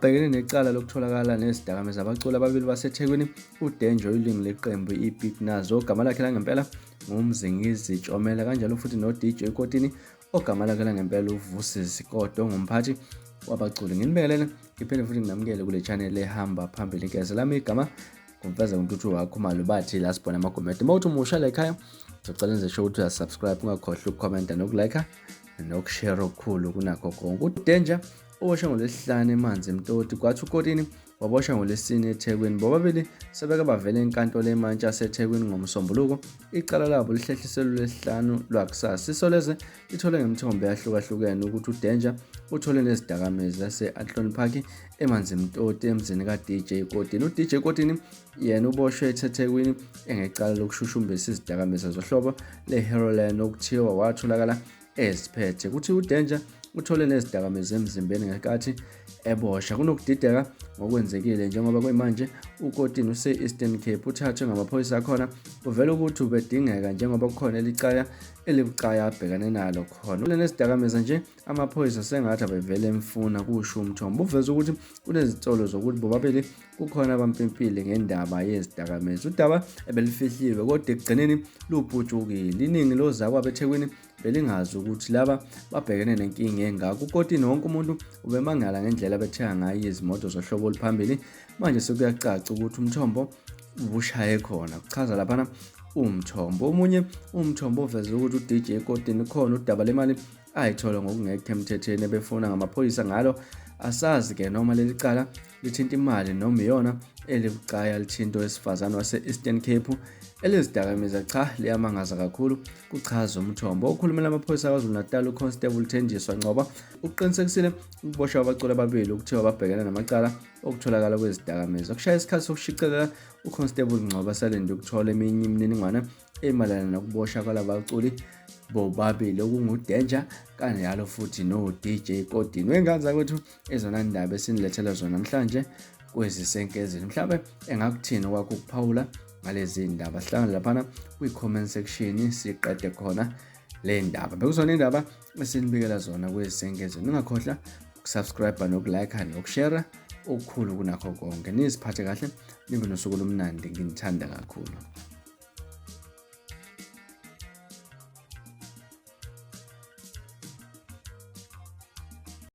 Bhekene necala lokutholakala nezidakamizwa abaculi ababili baseThekwini, uDenja oyilungu leqembu iBigNuz ogama lakhe langempela nguMzingizi Tshomela, kanjalo futhi no-DJ Kotini ogama lakhe langempela uVusi Koto ongumphathi wabaculi. Nginibingelele ngiphinde futhi nginamukele kule channel ehamba phambili. Ngeze lami igama kumfeza uNtuthu wakho Malubathi la sibona amagomede. Mawuthi umusha la ekhaya ngicela nenze sure ukuthi uyasubscribe, ungakhohlwa ukukhomenta nokulike nokushare okukhulu kunakho konke. uDenja oboshwa ngoLwesihlanu eManzi Mtoti, kwathi uKotini waboshwa ngoLwesine eThekwini. Bobabili sebeke bavele enkantolo eMantshi yaseThekwini ngoMsombuluko. Icala labo lihlehliselwe uLwesihlanu lwakusasa. Isoleze lithole ngemithombo eyahlukahlukene ukuthi uDenja uthole nezidakamizwa yase-Athlone Park eManzi Mtoti emzini kaDJ Kotini. uDJ Kotini yena uboshwe eThekwini engecala lokushushumbisa izidakamizwa zohlobo le-heroin okuthiwa watholakala eziphethe. Kuthi uDenja uthole nezidakamizwa emzimbeni ngenkathi eboshwa. Kunokudideka ngokwenzekile njengoba kwemanje uKotini use-Eastern Cape uthathwe ngamaphoyisa akhona. Kuvela ukuthi ubedingeka njengoba kukhona elicala elibucayi abhekane nalo khona. Kule nezidakamizwa nje amaphoyisa sengathi abevele emfuna kusho umthombo. Uveza ukuthi kunezitolo zokuthi bobabili kukhona abampimpile ngendaba yezidakamizwa. Udaba ebelifihliwe kodwa ekugcineni luputshukile. Iningi lozakwabo eThekwini belingazi ukuthi laba babhekene nenkinga engako. uKotini wonke umuntu ubemangala ngendlela bethenga ngayo izimoto zohlobo oluphambili. Manje sekuyacaca ukuthi umthombo ubushaye khona. Kuchaza laphana umthombo. Omunye umthombo uveza ukuthi uDJ Kotini khona udaba lemali ayithola ngokungekho emthethweni ebefuna ngamaphoyisa ngalo. Asazi ke noma leli cala lithinta imali noma iyona elibucayi alithinta owesifazane wase-Eastern Cape. Elizidakamizwa cha liyamangaza kakhulu, kuchaza umthombo. Okhulumela amaphoyisa kwaZulu-Natal uConstable Thenjiswa Ngcoba uqinisekisile ukuboshwa abaculi ababili ukuthiwa babhekene namacala okutholakala kwezidakamizwa. Kushaya isikhathi sokushicilela uConstable Ngcoba salinde ukuthola eminye imininingwane emayelana nokuboshwa kwalaba baculi bobabili okunguDenja kanjalo futhi no-DJ Kotini. Wengane zakwethu ezona ndaba esinilethela zona namhlanje kwezisenkezini. Mhlawumbe engakuthini kwakho ukuphawula ngalezi ndaba? Sihlangane laphana kwi-comment section siqede khona le ndaba. Bekuzona indaba esinibikela zona kwezisenkezini. Ungakhohlwa ukusubscribe nokulike nokushare okukhulu kunakho konke. Niziphathe kahle, nibe nosuku lomnandi, nginithanda kakhulu.